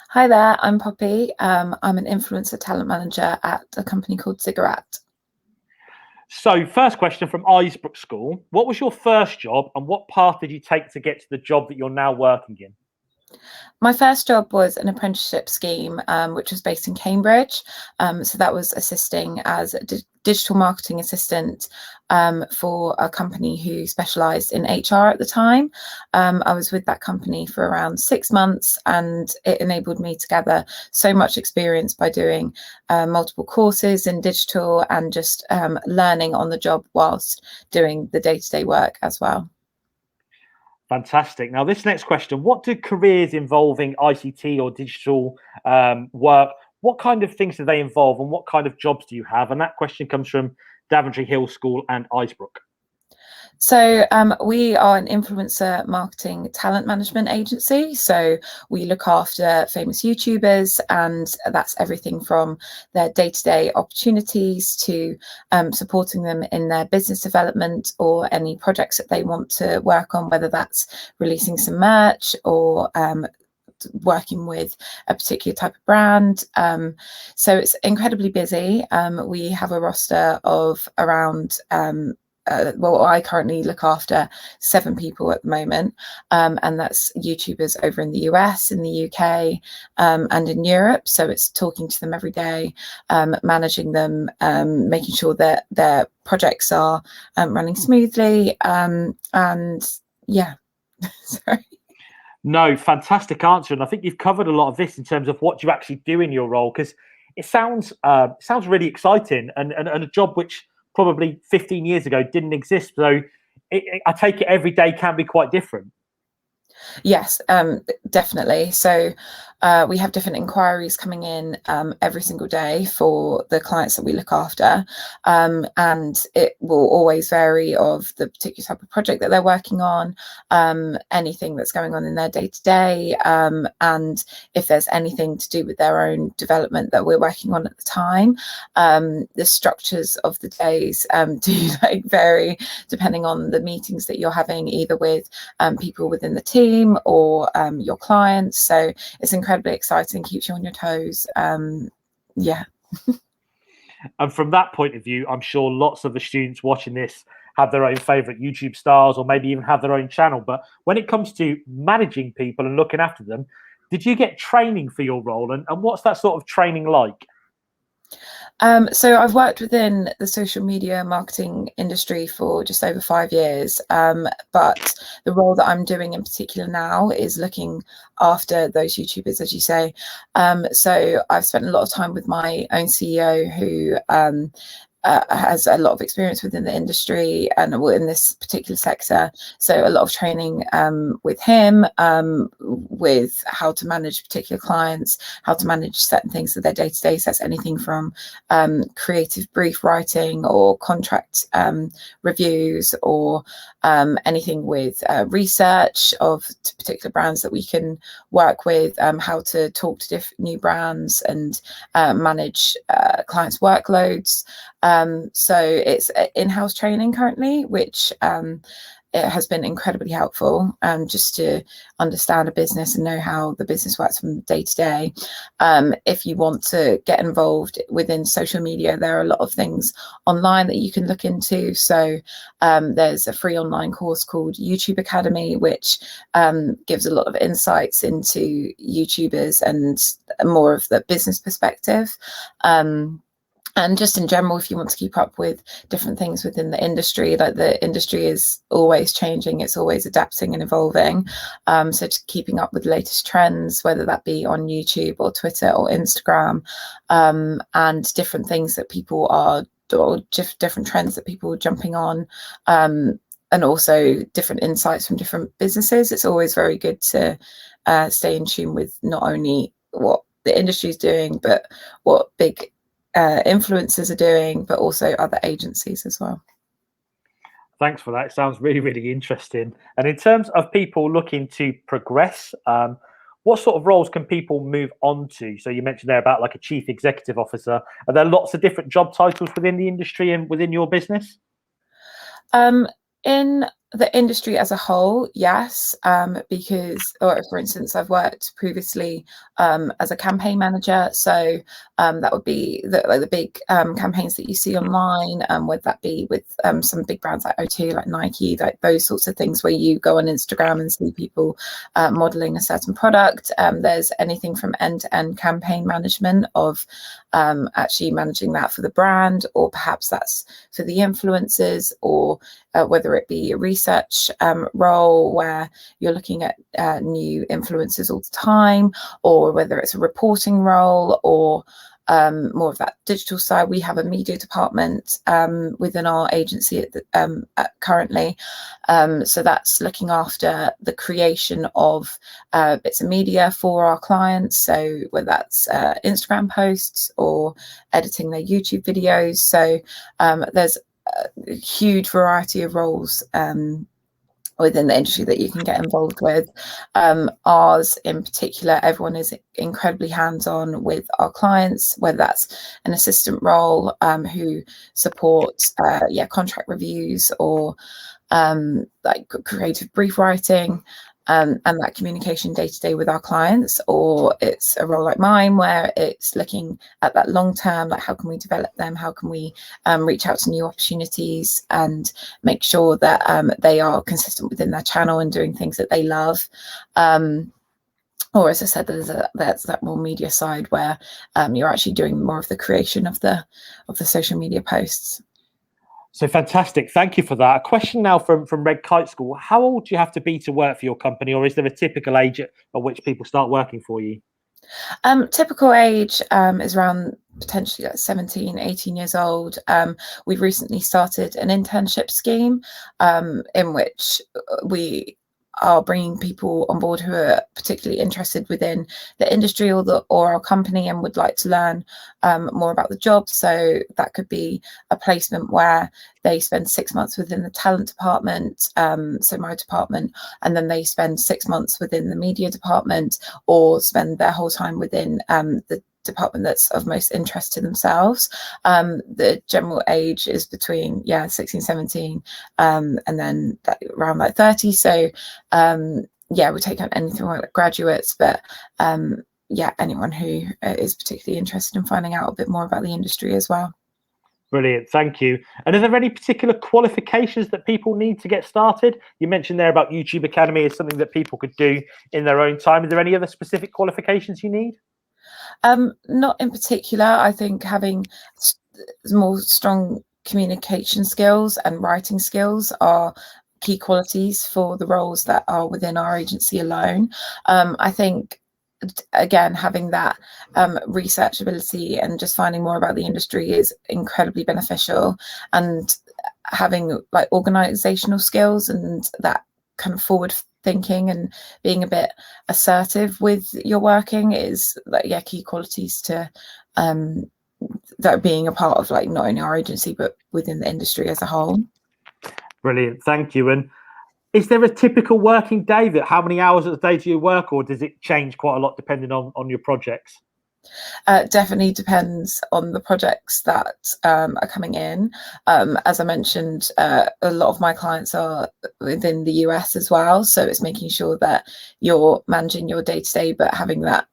Hi there, I'm Poppy. I'm an influencer talent manager at a company called Ziggurat. So, first question from Isbrook School. What was your first job and what path did you take to get to the job that you're now working in? My first job was an apprenticeship scheme, which was based in Cambridge. So that was assisting as a digital marketing assistant for a company who specialised in HR at the time. I was with that company for around 6 months, and it enabled me to gather so much experience by doing multiple courses in digital and just learning on the job whilst doing the day-to-day work as well. Fantastic. Now, this next question: what do careers involving ICT or digital work? What kind of things do they involve, and what kind of jobs do you have? And that question comes from Daventry Hill School and Isbrook. So we are an influencer marketing talent management agency. So we look after famous YouTubers, and that's everything from their day-to-day opportunities to supporting them in their business development or any projects that they want to work on, whether that's releasing some merch or working with a particular type of brand. So it's incredibly busy. We have a roster of around well, I currently look after 7 people at the moment, and that's YouTubers over in the US, in the UK, and in Europe. So it's talking to them every day, managing them, making sure that their projects are running smoothly, and yeah. Sorry. No, fantastic answer, and I think you've covered a lot of this in terms of what you actually do in your role, because it sounds really exciting and a job which probably 15 years ago didn't exist. So I take it every day can be quite different. Yes, definitely. So we have different inquiries coming in every single day for the clients that we look after, and it will always vary of the particular type of project that they're working on, anything that's going on in their day to day, and if there's anything to do with their own development that we're working on at the time. The structures of the days do vary depending on the meetings that you're having, either with people within the team or your clients. So it's incredibly exciting, keeps you on your toes. Yeah. And from that point of view, I'm sure lots of the students watching this have their own favorite YouTube stars or maybe even have their own channel. But when it comes to managing people and looking after them, did you get training for your role? And what's that sort of training like? So I've worked within the social media marketing industry for just over 5 years, but the role that I'm doing in particular now is looking after those YouTubers, as you say. So I've spent a lot of time with my own CEO, who has a lot of experience within the industry and in this particular sector. So a lot of training with him, with how to manage particular clients, how to manage certain things of their day-to-day. So that's anything from creative brief writing or contract reviews, or anything with research of particular brands that we can work with, how to talk to different new brands and manage clients' workloads. So it's in-house training currently, which it has been incredibly helpful, just to understand a business and know how the business works from day to day. If you want to get involved within social media, there are a lot of things online that you can look into. So there's a free online course called YouTube Academy, which gives a lot of insights into YouTubers and more of the business perspective. And just in general, if you want to keep up with different things within the industry, like the industry is always changing, it's always adapting and evolving. So just keeping up with the latest trends, whether that be on YouTube or Twitter or Instagram, and different things that people are, or different trends that people are jumping on, and also different insights from different businesses. It's always very good to stay in tune with not only what the industry is doing, but what big influencers are doing, but also other agencies as well. Thanks for that. It sounds really, really interesting. And in terms of people looking to progress, what sort of roles can people move on to? So you mentioned there about like a chief executive officer. Are there lots of different job titles within the industry and within your business? In The industry as a whole, yes, because, or for instance, I've worked previously as a campaign manager, so that would be the big campaigns that you see online, whether that be with some big brands like O2, like Nike, like those sorts of things where you go on Instagram and see people modeling a certain product. There's anything from end-to-end campaign management of actually managing that for the brand, or perhaps that's for the influencers, or whether it be a research role where you're looking at new influencers all the time, or whether it's a reporting role, or more of that digital side. We have a media department within our agency currently. So that's looking after the creation of bits of media for our clients. So whether that's Instagram posts or editing their YouTube videos. So there's a huge variety of roles within the industry that you can get involved with. Ours in particular, everyone is incredibly hands-on with our clients, whether that's an assistant role who supports contract reviews, or like creative brief writing, and that communication day to day with our clients, or it's a role like mine where it's looking at that long term, like how can we develop them, how can we reach out to new opportunities and make sure that they are consistent within their channel and doing things that they love. Or as I said, there's that more media side where you're actually doing more of the creation of the social media posts. So fantastic. Thank you for that. A question now from Red Kite School. How old do you have to be to work for your company, or is there a typical age at which people start working for you? Typical age is around potentially like 17, 18 years old. We've recently started an internship scheme in which we are bringing people on board who are particularly interested within the industry or our company and would like to learn more about the job. So that could be a placement where they spend 6 months within the talent department, so my department, and then they spend 6 months within the media department, or spend their whole time within the department that's of most interest to themselves. The general age is between 16, 17, and then around like 30. So we take on anything like graduates, but anyone who is particularly interested in finding out a bit more about the industry as well. Brilliant, thank you. And are there any particular qualifications that people need to get started? You mentioned there about YouTube Academy as something that people could do in their own time. Are there any other specific qualifications you need? Not in particular. I think having more strong communication skills and writing skills are key qualities for the roles that are within our agency alone. I think, again, having that research ability and just finding more about the industry is incredibly beneficial, and having like organizational skills and that kind of forward thinking and being a bit assertive with your working is like key qualities to that being a part of like not only our agency but within the industry as a whole. Brilliant, thank you. And is there a typical working day? That how many hours of the day do you work, or does it change quite a lot depending on your projects? Definitely depends on the projects that are coming in. As I mentioned, a lot of my clients are within the US as well, so it's making sure that you're managing your day-to-day, but having that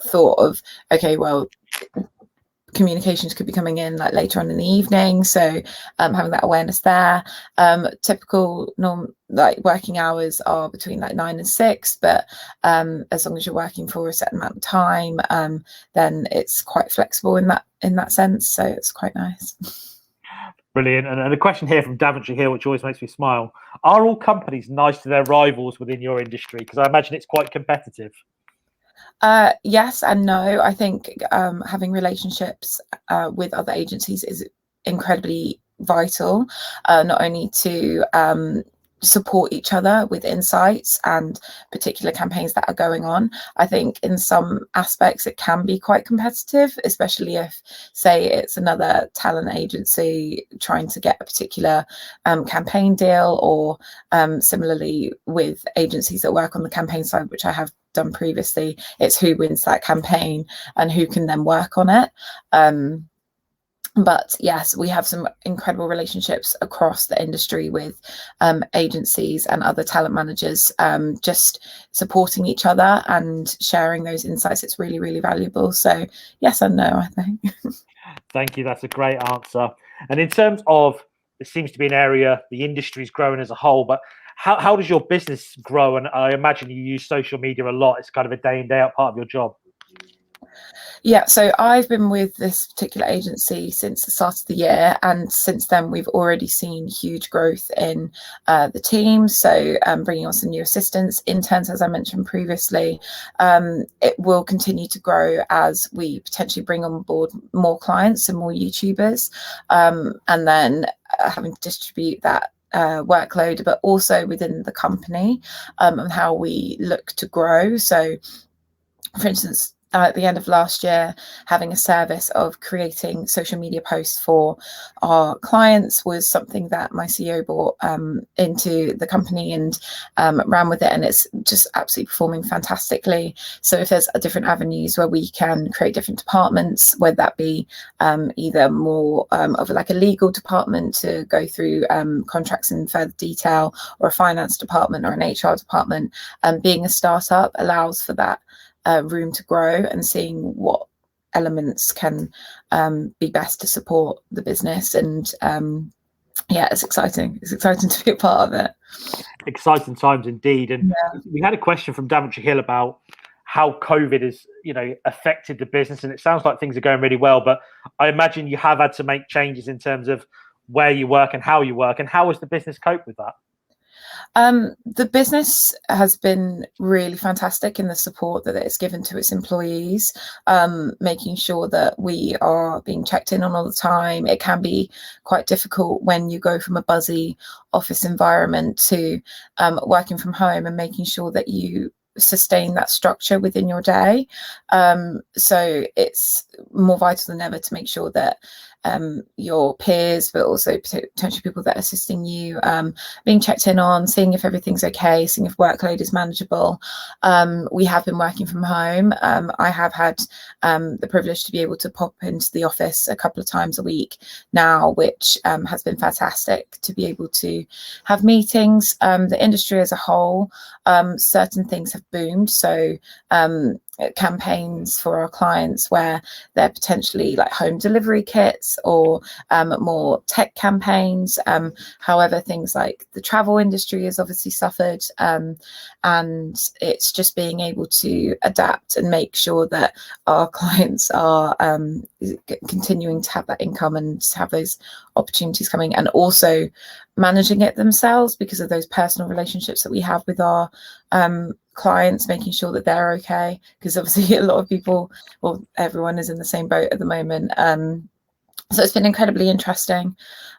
thought of, okay, well, communications could be coming in like later on in the evening, so having that awareness there. Typical like working hours are between like 9 and 6, but as long as you're working for a certain amount of time, then it's quite flexible in that sense, so it's quite nice. Brilliant. And a question here from Daventry here, which always makes me smile. Are all companies nice to their rivals within your industry? Because I imagine it's quite competitive. Yes and no. I think having relationships with other agencies is incredibly vital, not only to support each other with insights and particular campaigns that are going on. I think in some aspects it can be quite competitive, especially if, say, it's another talent agency trying to get a particular campaign deal, or similarly with agencies that work on the campaign side, which I have done previously. It's who wins that campaign and who can then work on it. But yes, we have some incredible relationships across the industry with agencies and other talent managers, just supporting each other and sharing those insights. It's really, really valuable. So yes and no, I think. Thank you. That's a great answer. And in terms of, it seems to be an area the industry's growing as a whole, but how does your business grow? And I imagine you use social media a lot. It's kind of a day in, day out part of your job. Yeah, so I've been with this particular agency since the start of the year, and since then we've already seen huge growth in the team. So bringing on some new assistants, interns, as I mentioned previously. It will continue to grow as we potentially bring on board more clients and more YouTubers, and then having to distribute that workload, but also within the company, and how we look to grow. So, for instance, at the end of last year, having a service of creating social media posts for our clients was something that my CEO brought into the company and ran with it, and it's just absolutely performing fantastically. So if there's different avenues where we can create different departments, whether that be either more of like a legal department to go through contracts in further detail, or a finance department or an HR department, being a startup allows for that room to grow and seeing what elements can be best to support the business. And yeah, it's exciting. It's exciting to be a part of it. Exciting times indeed. And yeah. we had a question from Daventry Hill about how COVID has, affected the business. And it sounds like things are going really well, but I imagine you have had to make changes in terms of where you work and how you work. And how has the business coped with that? The business has been really fantastic in the support that it's given to its employees, making sure that we are being checked in on all the time. It can be quite difficult when you go from a buzzy office environment to working from home, and making sure that you sustain that structure within your day. So it's more vital than ever to make sure that your peers, but also potentially people that are assisting you, being checked in on, seeing if everything's okay, seeing if workload is manageable. We have been working from home. I have had the privilege to be able to pop into the office a couple of times a week now, which has been fantastic to be able to have meetings. The industry as a whole, certain things have boomed. So campaigns for our clients where they're potentially like home delivery kits, or more tech campaigns. However, things like the travel industry has obviously suffered, and it's just being able to adapt and make sure that our clients are continuing to have that income and to have those opportunities coming, and also managing it themselves because of those personal relationships that we have with our clients, making sure that they're okay, because obviously a lot of people, well, everyone is in the same boat at the moment. So it's been incredibly interesting.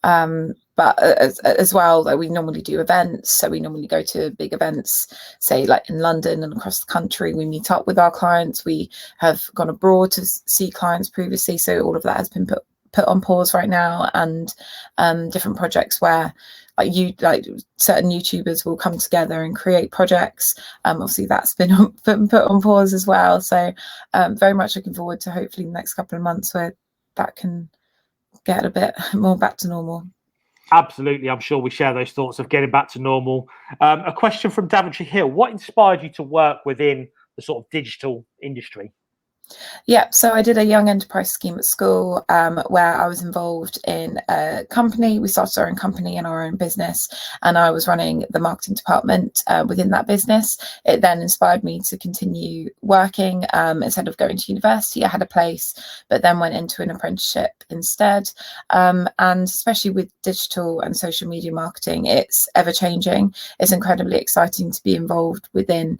But as well, like, we normally do events, so we normally go to big events, say like in London and across the country. We meet up with our clients. We have gone abroad to see clients previously, so all of that has been put on pause right now. And different projects where like certain YouTubers will come together and create projects. Obviously that's been put on pause as well. So very much looking forward to hopefully the next couple of months where that can get a bit more back to normal. Absolutely. I'm sure we share those thoughts of getting back to normal. A question from Daventry Hill. What inspired you to work within the sort of digital industry? Yeah, so I did a young enterprise scheme at school, where I was involved in a company. We started our own company and our own business, and I was running the marketing department within that business. It then inspired me to continue working. Instead of going to university, I had a place, but then went into an apprenticeship instead. And especially with digital and social media marketing, it's ever changing. It's incredibly exciting to be involved within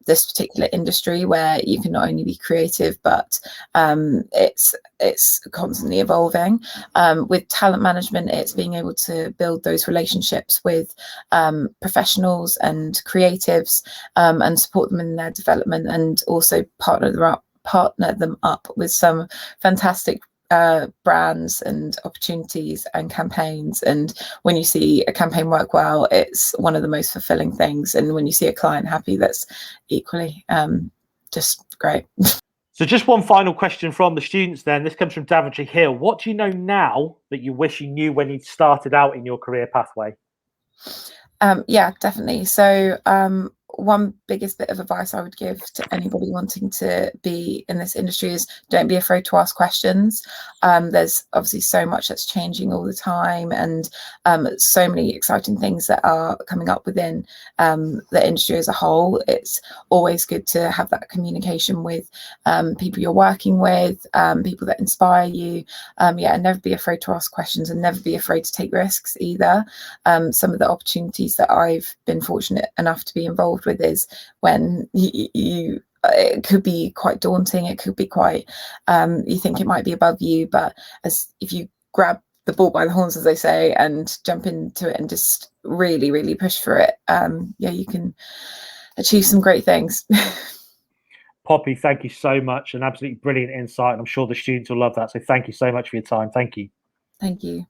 this particular industry, where you can not only be creative, but it's constantly evolving. With talent management, it's being able to build those relationships with professionals and creatives, and support them in their development, and also partner them up with some fantastic brands and opportunities and campaigns. And when you see a campaign work well, it's one of the most fulfilling things. And when you see a client happy, that's equally just great. So just one final question from the students then. This comes from Daventry Hill. What do you know now that you wish you knew when you started out in your career pathway? Yeah, definitely. So one biggest bit of advice I would give to anybody wanting to be in this industry is don't be afraid to ask questions. There's obviously so much that's changing all the time, and so many exciting things that are coming up within the industry as a whole. It's always good to have that communication with people you're working with, people that inspire you. Yeah, and never be afraid to ask questions, and never be afraid to take risks either. Some of the opportunities that I've been fortunate enough to be involved with is when you it could be quite daunting, it could be quite you think it might be above you, but if you grab the ball by the horns, as they say, and jump into it and just really push for it, yeah, you can achieve some great things. Poppy, thank you so much. An absolutely brilliant insight, and I'm sure the students will love that. So thank you so much for your time. Thank you. Thank you.